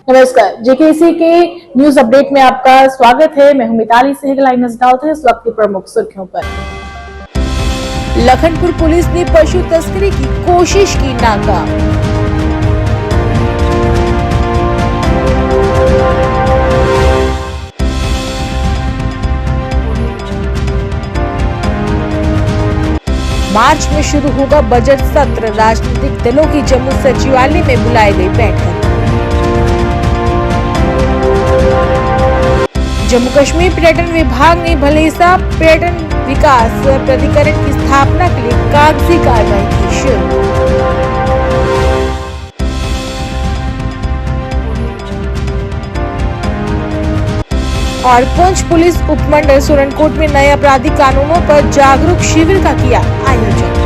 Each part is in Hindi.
नमस्कार, जेकेसी के न्यूज अपडेट में आपका स्वागत है। मैं हूं मिताली सहगल। लाइन्स डालते हैं इस वक्त की प्रमुख सुर्खियों पर। लखनपुर पुलिस ने पशु तस्करी की कोशिश की नाकाम। मार्च में शुरू होगा बजट सत्र, राजनीतिक दलों की जम्मू सचिवालय में बुलाई गई बैठक। जम्मू कश्मीर पर्यटन विभाग ने भलेसा पर्यटन विकास प्राधिकरण की स्थापना के लिए कागजी कार्रवाई की शुरू। और पुंछ पुलिस उपमंडल सुरनकोट में नए आपराधिक कानूनों पर जागरूक शिविर का किया आयोजन।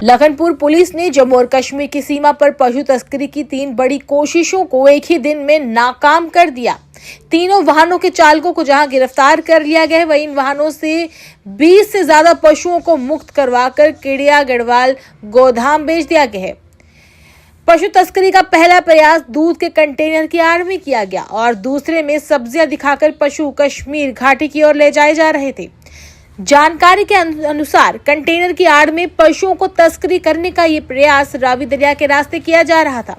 लखनपुर पुलिस ने जम्मू और कश्मीर की सीमा पर पशु तस्करी की 3 बड़ी कोशिशों को एक ही दिन में नाकाम कर दिया। तीनों वाहनों के चालकों को जहां गिरफ्तार कर लिया गया है, वहीं इन वाहनों से 20 से ज्यादा पशुओं को मुक्त करवाकर केडिया गढ़वाल गोधाम भेज दिया गया है। पशु तस्करी का पहला प्रयास दूध के कंटेनर की आड़ में किया गया और दूसरे में सब्जियां दिखाकर पशु कश्मीर घाटी की ओर ले जाए जा रहे थे। जानकारी के अनुसार कंटेनर की आड़ में पशुओं को तस्करी करने का ये प्रयास रावी दरिया के रास्ते किया जा रहा था।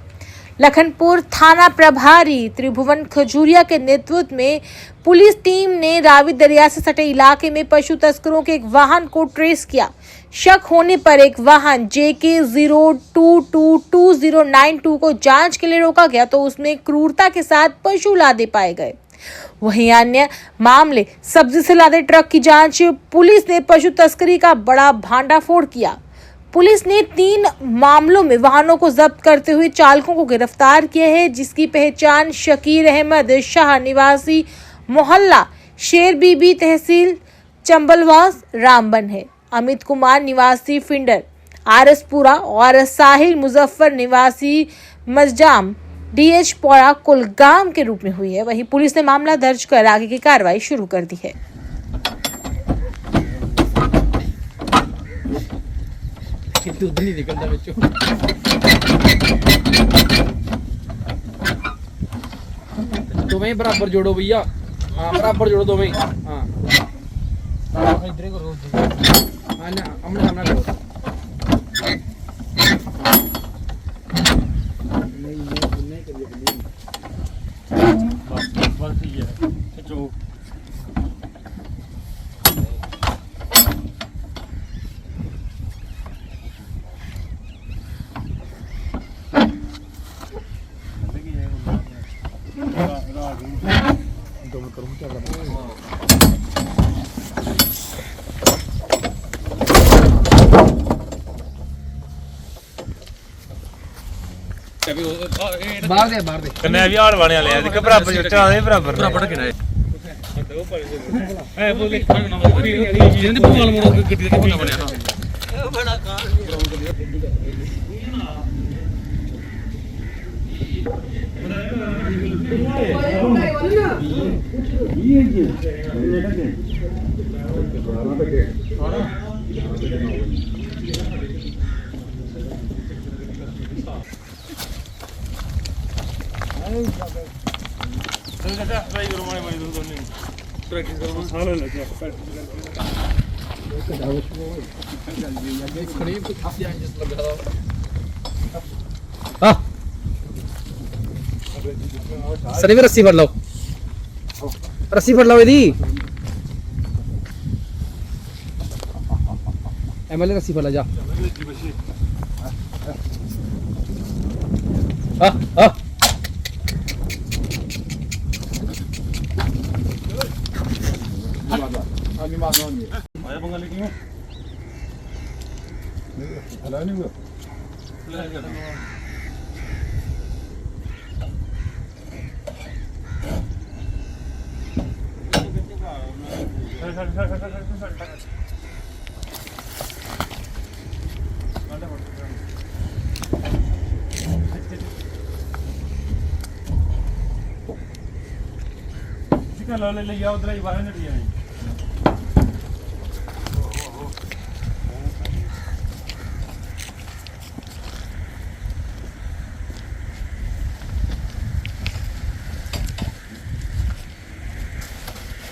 लखनपुर थाना प्रभारी त्रिभुवन खजूरिया के नेतृत्व में पुलिस टीम ने रावी दरिया से सटे इलाके में पशु तस्करों के एक वाहन को ट्रेस किया। शक होने पर एक वाहन JK0222092 को जांच के लिए रोका गया तो उसमें क्रूरता के साथ पशु लादे पाए गए। वहीं अन्य मामले सब्जी से लादे ट्रक की जांच पुलिस ने पशु तस्करी का बड़ा भांडाफोड़ किया। पुलिस ने 3 मामलों में वाहनों को जब्त करते हुए चालकों को गिरफ्तार किया है, जिसकी पहचान शकीर अहमद शाह निवासी मोहल्ला शेर बीबी तहसील चंबलवास रामबन है, अमित कुमार निवासी फिंडर आरसपुरा और साहिल मुजफ्फर निवासी मजजाम DH पौड़ा कुलगाम के रूप में हुई है। वहीं पुलिस ने मामला दर्ज कर आगे की कार्रवाई शुरू कर दी है। दूध नहीं निकलता बच्चों। दोवें बराबर जोड़ो भैया। हाँ बराबर जोड़ो दोवें। हाँ इधर करो। हाँ ना हमने सामना करो। नहीं करिए बस ठीक है। जो बाहर दे कन्ने भी हाल वाले वाले हैं बराबर चढ़ा दे बराबर किना है ए बोल के जिंदे भगवान मोड़ गड्डी के किना बने हां बड़ा कार सनी में रस्सी भर लो यदि MLA रस्सी भर ला जा। आया बंगाली क्यों? हला नहीं हुआ। इसका लो ले जाओ उधर ही बाहर नहीं दिया।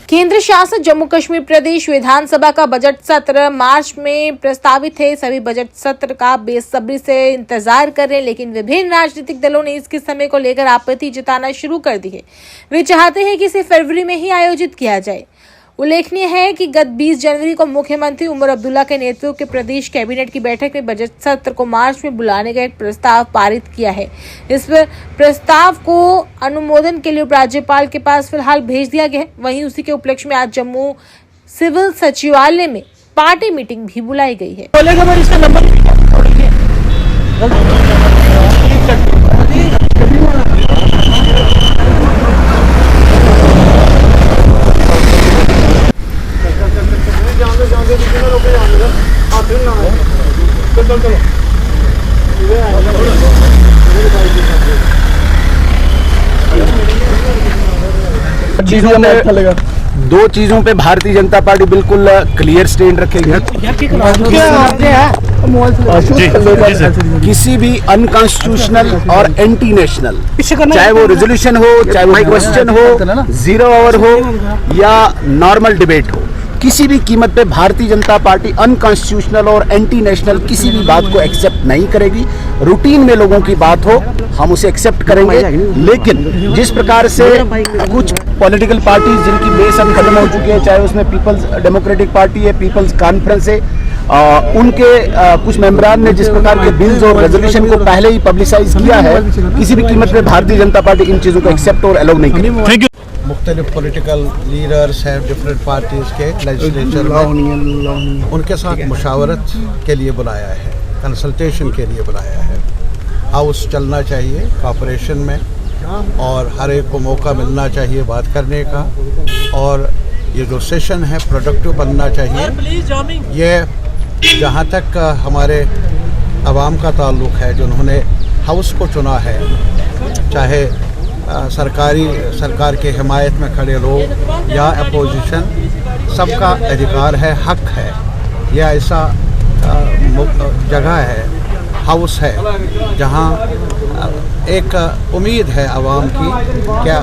केंद्र शासित जम्मू कश्मीर प्रदेश विधानसभा का बजट सत्र मार्च में प्रस्तावित है। सभी बजट सत्र का बेसब्री से इंतजार कर रहे हैं, लेकिन विभिन्न राजनीतिक दलों ने इसके समय को लेकर आपत्ति जताना शुरू कर दी है। वे चाहते हैं कि इसे फरवरी में ही आयोजित किया जाए। उल्लेखनीय है कि गत 20 जनवरी को मुख्यमंत्री उमर अब्दुल्ला के नेतृत्व के प्रदेश कैबिनेट की बैठक में बजट सत्र को मार्च में बुलाने का एक प्रस्ताव पारित किया है। इस प्रस्ताव को अनुमोदन के लिए उपराज्यपाल के पास फिलहाल भेज दिया गया है। वहीं उसी के उपलक्ष्य में आज जम्मू सिविल सचिवालय में पार्टी मीटिंग भी बुलाई गई है। दो चीजों पे भारतीय जनता पार्टी बिल्कुल क्लियर स्टैंड रखेगी। किसी भी अनकॉन्स्टिट्यूशनल और एंटी नेशनल, चाहे वो रेजोल्यूशन हो, चाहे वो क्वेश्चन हो, 0 आवर हो या नॉर्मल डिबेट हो, किसी भी कीमत पे भारतीय जनता पार्टी अनकॉन्स्टिट्यूशनल और एंटी नेशनल किसी भी बात को एक्सेप्ट नहीं करेगी। रूटीन में लोगों की बात हो हम उसे एक्सेप्ट करेंगे, लेकिन जिस प्रकार से कुछ पॉलिटिकल पार्टीज जिनकी बेस अब खत्म हो चुकी है, चाहे उसमें पीपल्स डेमोक्रेटिक पार्टी है, पीपल्स कॉन्फ्रेंस है, उनके कुछ मेंबरान ने जिस प्रकार के बिल्स और रेजोल्यूशन को पहले ही पब्लिसाइज किया है, किसी भी कीमत पे भारतीय जनता पार्टी इन चीजों को एक्सेप्ट और अलाउ नहीं करेगी। मुख्तलिफ पॉलिटिकल लीडर्स हैं डिफरेंट पार्टीज के लेजिस्लेचर में, उनके साथ मुशावरत के लिए बुलाया है, कंसल्टेशन के लिए बुलाया है। हाउस चलना चाहिए कॉपरेशन में और हर एक को मौका मिलना चाहिए बात करने का, और ये जो सेशन है प्रोडक्टिव बनना चाहिए। ये जहाँ तक हमारे अवाम का ताल्लुक़ है, जिन्होंने हाउस को चुना है, चाहे सरकार के हिमायत में खड़े लोग या अपोजिशन, सबका अधिकार है, हक है। यह ऐसा जगह है, हाउस है, जहां एक उम्मीद है आवाम की, क्या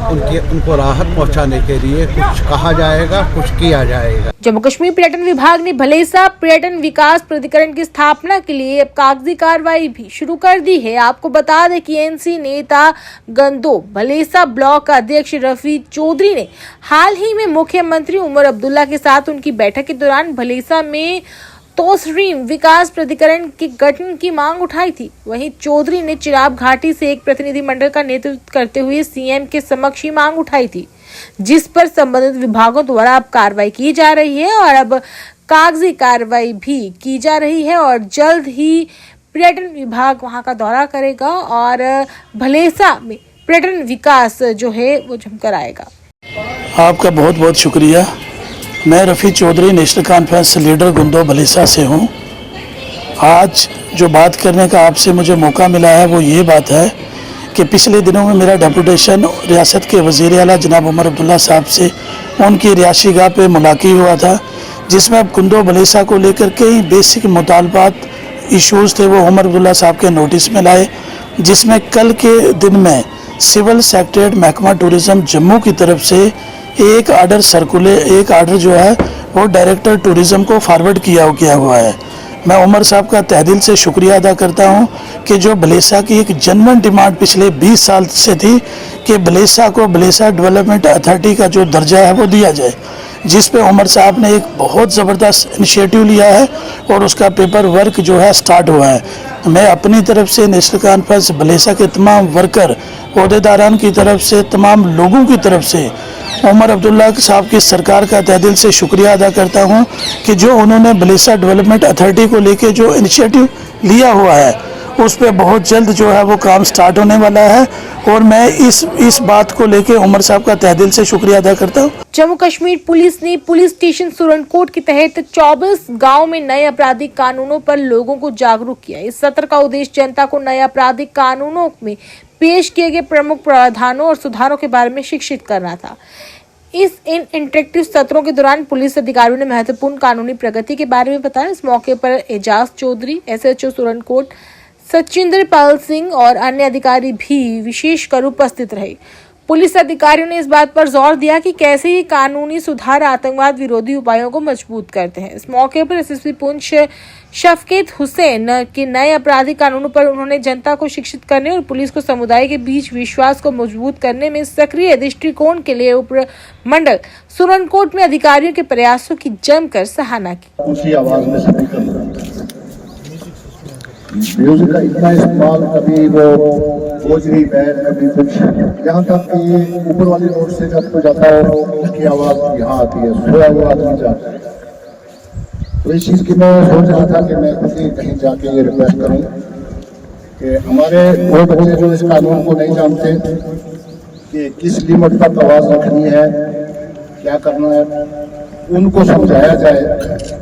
उनको राहत पहुंचाने के लिए कुछ कहा जाएगा, कुछ किया जाएगा। जम्मू कश्मीर पर्यटन विभाग ने भलेसा पर्यटन विकास प्राधिकरण की स्थापना के लिए अब कागजी कार्रवाई भी शुरू कर दी है। आपको बता दें कि एनसी नेता गंदो भलेसा ब्लॉक अध्यक्ष रफी चौधरी ने हाल ही में मुख्यमंत्री उमर अब्दुल्ला के साथ उनकी बैठक के दौरान भलेसा में तोसरीम विकास प्राधिकरण के गठन की मांग उठाई थी। वहीं चौधरी ने चिराब घाटी से एक प्रतिनिधिमंडल का नेतृत्व करते हुए सीएम के समक्ष ही मांग उठाई थी, जिस पर संबंधित विभागों द्वारा अब कार्रवाई की जा रही है और अब कागजी कार्रवाई भी की जा रही है और जल्द ही पर्यटन विभाग वहां का दौरा करेगा और भलेसा में पर्यटन विकास जो है वो जमकर आएगा। आपका बहुत बहुत शुक्रिया। मैं Rafi Chaudhary National Conference leader Gundo Bhalessa से हूँ। आज जो बात करने का आपसे मुझे मौका मिला है वो ये बात है कि पिछले दिनों में मेरा डेपुटेशन रियासत के वज़ीर आला जनाब उमर अब्दुल्ला साहब से उनकी रिहायशी गाह पे मुलाकात हुआ था, जिसमें अब गुंदो भलेसा को लेकर कई बेसिक मुतालबात इशूज़ थे वो उमर अब्दुल्ला साहब के नोटिस में लाए, जिसमें कल के दिन में सिविल सेक्रेटरीट महकमा टूरिज़म जम्मू की तरफ से एक आर्डर जो है वो डायरेक्टर टूरिज़म को फॉरवर्ड किया हुआ है। मैं उमर साहब का तहे दिल से शुक्रिया अदा करता हूं कि जो भलेसा की एक जनवन डिमांड पिछले 20 साल से थी कि भलेसा को भलेसा डेवलपमेंट अथॉरिटी का जो दर्जा है वो दिया जाए, जिस पे उमर साहब ने एक बहुत ज़बरदस्त इनिशिएटिव लिया है और उसका पेपर वर्क जो है स्टार्ट हुआ है। मैं अपनी तरफ से नेशनल कॉन्फ्रेंस भलेसा के तमाम वर्कर, ओहदेदारान की तरफ से, तमाम लोगों की तरफ से उमर अब्दुल्ला साहब की सरकार का तहे दिल से शुक्रिया अदा करता हूं कि जो उन्होंने भलेसा डेवलपमेंट अथॉरिटी को लेके जो इनिशिएटिव लिया हुआ है उस पर बहुत जल्द जो है वो काम स्टार्ट होने वाला है और मैं इस बात को लेके उमर साहब का तहे दिल से शुक्रिया अदा करता हूँ। जम्मू कश्मीर पुलिस ने पुलिस स्टेशन सुरनकोट के तहत 24 गांव में नए आपराधिक कानूनों पर लोगों को जागरूक किया। इस सत्र का उद्देश्य जनता को नए आपराधिक कानूनों में पेश किए गए प्रमुख प्रावधानों और सुधारों के बारे में शिक्षित करना था। इन इंटरेक्टिव सत्रों के दौरान पुलिस अधिकारियों ने महत्वपूर्ण कानूनी प्रगति के बारे में बताया। इस मौके पर एजाज चौधरी, SHO सुरनकोट, सचिंदर पाल सिंह और अन्य अधिकारी भी विशेषकर उपस्थित रहे। पुलिस अधिकारियों ने इस बात पर जोर दिया कि कैसे ये कानूनी सुधार आतंकवाद विरोधी उपायों को मजबूत करते हैं। इस मौके पर एसएसपी पुंछ शफकीत हुसैन के नए आपराधिक कानूनों पर उन्होंने जनता को शिक्षित करने और पुलिस को समुदाय के बीच विश्वास को मजबूत करने में सक्रिय दृष्टिकोण के लिए उपमंडल सुरनकोट में अधिकारियों के प्रयासों की जमकर सराहना की। ऊंची आवाज में सभी कर रहे हैं। म्यूजिक का इतना इस्तेमाल, कभी वो गोजरी बैंड, कभी कुछ, यहाँ तक कि ऊपर वाली रोड से जब तो जाता है उसकी आवाज यहाँ आती है, सोया हुआ आदमी जाता है। तो इस चीज की मैं सोच रहा था कि मैं खुद ही कहीं जाके ये रिक्वेस्ट करूं कि हमारे वो बच्चे जो इस कानून को नहीं जानते कि किस लिमिट तक आवाज रखनी है, क्या करना है, उनको समझाया जाए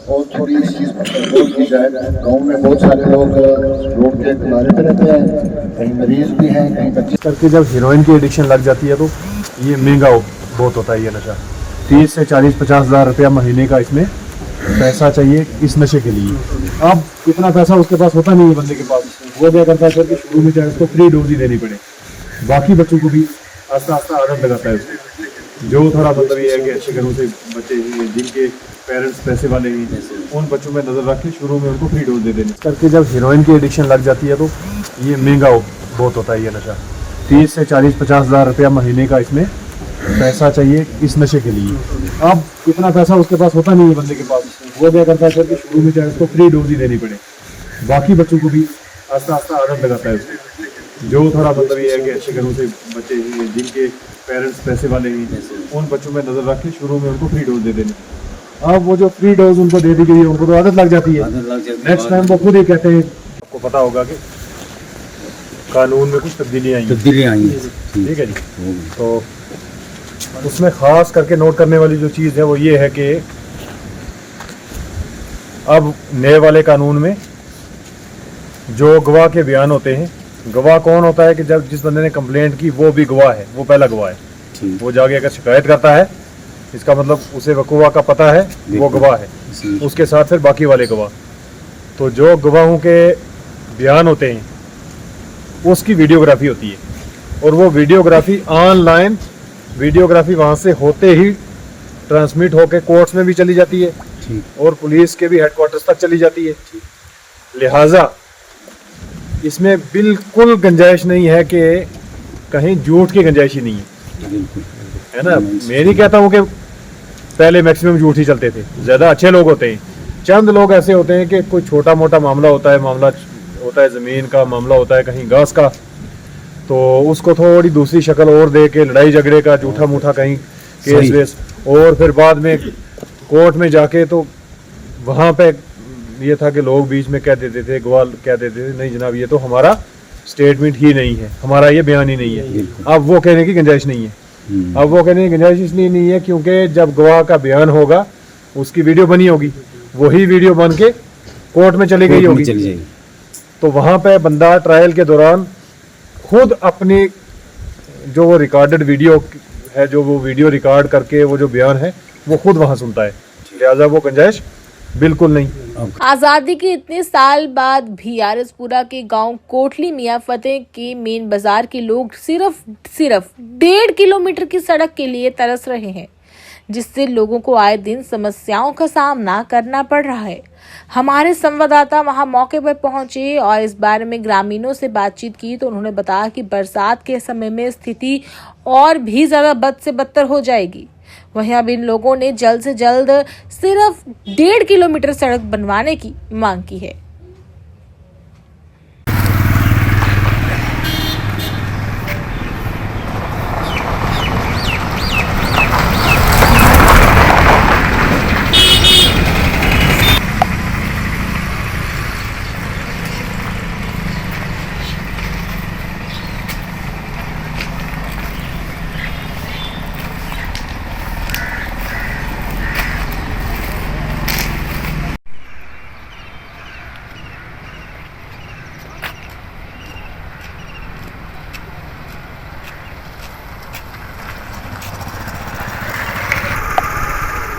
और थोड़ी इस चीज पर कंट्रोल की जाए। गांव में बहुत सारे लोग रोड के किनारे पे रहते हैं, कहीं मरीज भी हैं, कहीं बच्चे। करके जब हीरोइन की एडिक्शन लग जाती है तो ये महंगा बहुत होता है। ये नशा 30 से 40-50 हज़ार रुपया महीने का इसमें पैसा चाहिए इस नशे के लिए। अब इतना पैसा उसके पास होता नहीं है बंदे के पास। वो क्या करता है सर कि शुरू में चाहे उसको फ्री डोज ही देनी पड़े, बाकी बच्चों को भी आस्ता आस्ता आदत लगाता है उसको। जो थोड़ा मतलब ये है कि अच्छे घरों से बच्चे हैं, जिनके पेरेंट्स पैसे वाले हैं, उन बच्चों में नज़र रख के शुरू में उनको फ्री डोज दे देनी। करके जब हीरोइन की एडिक्शन लग जाती है तो ये महंगा बहुत होता है। ये नशा 30 से 40-50 हज़ार रुपया महीने का इसमें पैसा चाहिए इस नशे के लिए। अब इतना पैसा उसके पास होता नहीं है बंदे के पास। वो क्या करता है सर कि शुरू में चाहे उसको फ्री डोज ही देनी पड़े, बाकी बच्चों को भी आस्ता आस्ता आदत लगाता है उसको। जो थोड़ा मतलब ये है कि अच्छे घरों से बच्चे हैं, जिनके पेरेंट्स पैसे वाले हैं, उन बच्चों में नज़र रख के शुरू में उनको फ्री डोज दे देनी। अब वो जो फ्री डोज उनको दे दी गई है, उनको तो आदत लग जाती है। नेक्स्ट टाइम वो खुद ही कहते हैं। आपको पता होगा कि कानून में कुछ तब्दीलियाँ आई हैं, ठीक है जी। तो उसमें ख़ास करके नोट करने वाली जो चीज़ है वो ये है कि अब नए वाले कानून में जो गवाह के बयान होते हैं, गवाह कौन होता है कि जब जिस बंदे ने कंप्लेंट की वो भी गवाह है, वो पहला गवाह है। वो जाके अगर शिकायत करता है, इसका मतलब उसे वकूआ का पता है, वो गवाह है। उसके साथ फिर बाकी वाले गवाह। तो जो गवाहों के बयान होते हैं उसकी वीडियोग्राफी होती है, और वो वीडियोग्राफी ऑनलाइन वीडियोग्राफी वहाँ से होते ही ट्रांसमिट होकर कोर्ट्स में भी चली जाती है और पुलिस के भी हेडक्वार्टर्स तक चली जाती है। लिहाजा इसमें बिल्कुल गुंजाइश नहीं है कि कहीं झूठ की गुंजाइश ही नहीं है ना। मैं नहीं कहता हूँ कि पहले मैक्सिमम झूठ ही चलते थे, ज़्यादा अच्छे लोग होते हैं। चंद लोग ऐसे होते हैं कि कोई छोटा मोटा मामला होता है ज़मीन का मामला होता है, कहीं घास का, तो उसको थोड़ी दूसरी शक्ल और दे के लड़ाई झगड़े का झूठा मूठा कहीं केस वेस, और फिर बाद में कोर्ट में जाके तो वहाँ पे ये था कि लोग बीच में कह देते थे, गवाह कह देते थे, नहीं जनाब ये तो हमारा स्टेटमेंट ही नहीं है, हमारा ये बयान ही नहीं है। अब वो कहने की गुंजाइश नहीं है। अब वो कहने की गुंजाइश इसलिए नहीं है क्योंकि जब गवाह का बयान होगा उसकी वीडियो बनी होगी, वही वीडियो बन के कोर्ट में चली गई होगी। तो वहाँ पे बंदा ट्रायल के दौरान खुद अपनी जो वो रिकॉर्डेड वीडियो है, जो वो वीडियो रिकॉर्ड करके वो जो बयान है वो खुद वहाँ सुनता है। लिहाजा वो गुंजाइश बिल्कुल नहीं। आजादी के इतने साल बाद भी आरसपुरा के गांव कोटली मियां फतेह के मेन बाजार के लोग सिर्फ 1.5 किलोमीटर की सड़क के लिए तरस रहे हैं, जिससे लोगों को आए दिन समस्याओं का सामना करना पड़ रहा है। हमारे संवाददाता वहां मौके पर पहुंचे और इस बारे में ग्रामीणों से बातचीत की तो उन्होंने बताया कि बरसात के समय में स्थिति और भी ज्यादा बद से बदतर हो जाएगी। वहीं अब इन लोगों ने जल्द से जल्द सिर्फ 1.5 किलोमीटर सड़क बनवाने की मांग की है।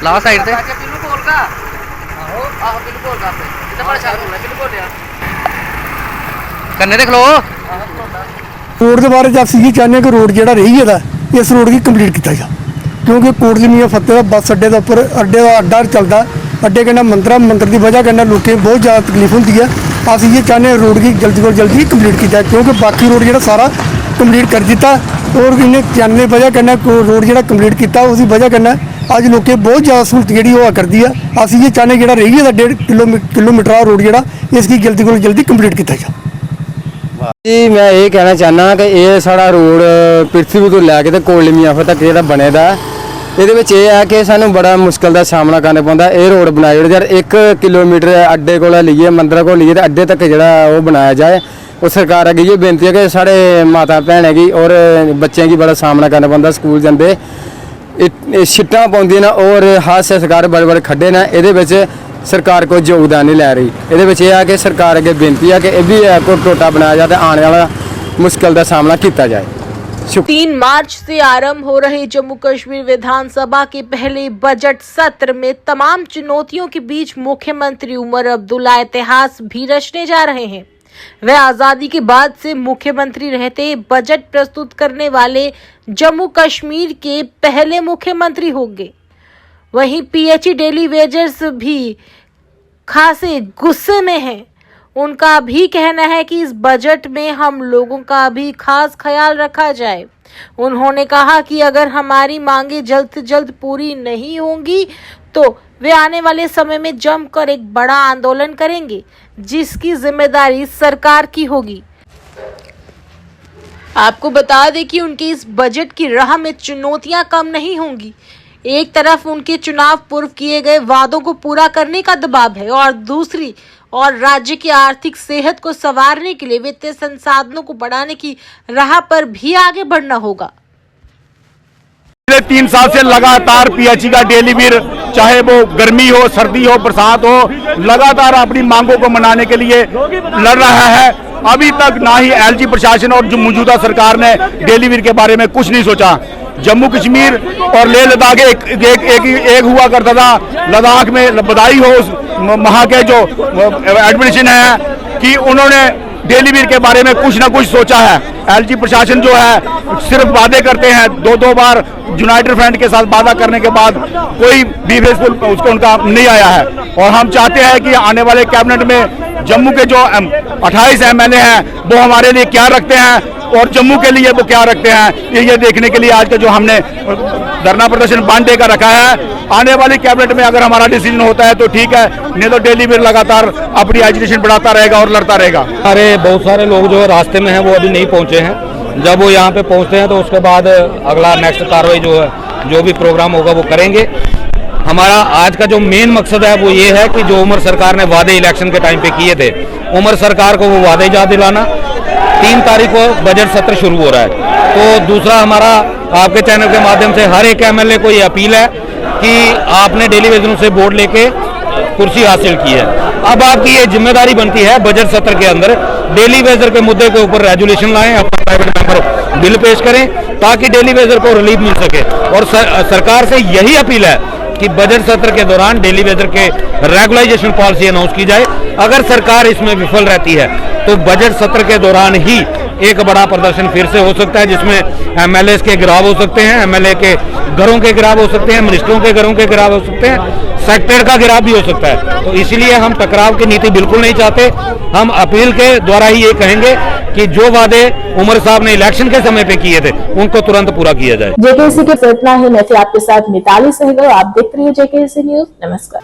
लाओ साइड से बिल्कुल बोल का आहो बिल्कुल बोल का इतना परेशान हो रहा है बिल्कुल यार करने देख लो रोड के बारे च असीं चाहते हैं कि रोड जिहड़ा रही है इस रोड की कंप्लीट किया जाए, क्योंकि कोटली मियां फतेह दा बस अड्डे के उपर अड्डे का अड्डा चलता, अड्डे कन्नै मंदिर की वजह कन्नै लोकें बहुत ज़्यादा तकलीफ होती है। असीं ये चाहते हैं रोड की जल्दी को जल्दी कंप्लीट किया जाए, क्योंकि बाकी रोड जिहड़ा सारा कंप्लीट कर दिता और इन्हें चैनल की वजह कन्नै रोड जिहड़ा कंप्लीट किया उसकी वजह कन्नै अज लोकें बहुत ज़्यादा सहूलत जी होआ करती है। असीं ये चाहते हैं जो रही है 1.5 किलोमीटर रोड जोड़ा इसकी जल्दी को जल्दी कंप्लीट किया जाए। जी मैं ये कहना चाहना कि ये साड़ा रोड पृथ्वी तो लैके तो कोटली मियां फतेह तक जो बने दा ये है कि सानू बड़ा मुश्किल का सामना करना पौंदा। ये रोड बनाई यार 1 किलोमीटर अड्डे को लेइए मंदिर को लेइए अड्डे तक जो बनाया जाए। वो सरकार अगे ये बेनती है कि साढ़े माता भैनें की और बच्चों की बड़ा सामना करना पौंदा। स्कूल जाते छिट्टां पौंदियां न और हादसे सरकार बड़े बड़े खड्डे न, ये सरकार कोई योगदान नहीं लै रही। ये है कि सरकार अगे बेनती है कि यह भी कोई टोटा बनाया जाए तो आने वाला मुश्किल का सामना किया जाए। 3 मार्च से आरंभ हो रहे जम्मू कश्मीर विधानसभा के पहले बजट सत्र में तमाम चुनौतियों के बीच मुख्यमंत्री उमर अब्दुल्ला इतिहास भी रचने जा रहे हैं। वह आजादी के बाद से मुख्यमंत्री रहते बजट प्रस्तुत करने वाले जम्मू कश्मीर के पहले मुख्यमंत्री होंगे। वहीं पीएचई डेली वेजर्स भी खासे गुस्से में हैं। उनका भी कहना है कि इस बजट में हम लोगों का भी खास ख्याल रखा जाए। उन्होंने कहा कि अगर हमारी मांगे जल्द से जल्द पूरी नहीं होंगी तो वे आने वाले समय में जमकर एक बड़ा आंदोलन करेंगे, जिसकी जिम्मेदारी सरकार की होगी। आपको बता दें कि उनके इस बजट की राह में चुनौतियां कम नहीं होंगी। एक तरफ उनके चुनाव पूर्व किए गए वादों को पूरा करने का दबाव है और दूसरी और राज्य की आर्थिक सेहत को संवारने के लिए वित्तीय संसाधनों को बढ़ाने की राह पर भी आगे बढ़ना होगा। 3 साल से लगातार पीएचई का डेली वेयर, चाहे वो गर्मी हो, सर्दी हो, बरसात हो, लगातार अपनी मांगों को मनाने के लिए लड़ रहा है। अभी तक ना ही एलजी प्रशासन और जो मौजूदा सरकार ने डेली वेयर के बारे में कुछ नहीं सोचा। जम्मू कश्मीर और लेह लद्दाख एक हुआ करता था। लद्दाख में बधाई हो वहाँ के जो एडमिनिस्ट्रेशन है कि उन्होंने डेली वेयर के बारे में कुछ ना कुछ सोचा है। एलजी प्रशासन जो है सिर्फ वादे करते हैं। 2 बार यूनाइटेड फ्रंट के साथ वादा करने के बाद कोई भी फेसफुल उसको उनका नहीं आया है। और हम चाहते हैं कि आने वाले कैबिनेट में जम्मू के जो 28 एमएलए हैं वो हमारे लिए क्या रखते हैं और जम्मू के लिए वो क्या रखते हैं, ये देखने के लिए आज का जो हमने धरना प्रदर्शन 1 डे का रखा है। आने वाली कैबिनेट में अगर हमारा डिसीजन होता है तो ठीक है, नहीं तो डेली वेयर लगातार अपनी एजुकेशन बढ़ाता रहेगा और लड़ता रहेगा। अरे बहुत सारे लोग जो रास्ते में हैं वो अभी नहीं पहुंचे हैं। जब वो यहाँ पे पहुंचते हैं तो उसके बाद अगला नेक्स्ट कार्रवाई जो भी प्रोग्राम होगा वो करेंगे। हमारा आज का जो मेन मकसद है वो ये है कि जो उमर सरकार ने वादे इलेक्शन के टाइम पे किए थे, उमर सरकार को वो वादे याद दिलाना। 3 तारीख को बजट सत्र शुरू हो रहा है। तो दूसरा हमारा आपके चैनल के माध्यम से हर एक एमएलए को ये अपील है कि आपने डेली वेजरों से वोट लेके कुर्सी हासिल की है। अब आपकी ये जिम्मेदारी बनती है बजट सत्र के अंदर डेली वेजर के मुद्दे के ऊपर रेजोल्यूशन लाएं, अपना प्राइवेट मेंबर बिल पेश करें ताकि डेली वेजर को रिलीफ मिल सके। और सरकार से यही अपील है कि बजट सत्र के दौरान डेली वेजर के रेगुलाइजेशन पॉलिसी अनाउंस की जाए। अगर सरकार इसमें विफल रहती है तो बजट सत्र के दौरान ही एक बड़ा प्रदर्शन फिर से हो सकता है, जिसमें एमएलए के गिराव हो सकते हैं, एमएलए के घरों के गिराव हो सकते हैं, मिनिस्टरों के घरों के गिराव हो सकते हैं, सेक्टर का गिराव भी हो सकता है। तो इसलिए हम टकराव की नीति बिल्कुल नहीं चाहते। हम अपील के द्वारा ही ये कहेंगे कि जो वादे उमर साहब ने इलेक्शन के समय पे किए थे उनको तुरंत पूरा किया जाए। जेकेसी के इतना ही। मैं थी आपके साथ मिताली सहगल। आप देख रही है जेकेसी न्यूज। नमस्कार।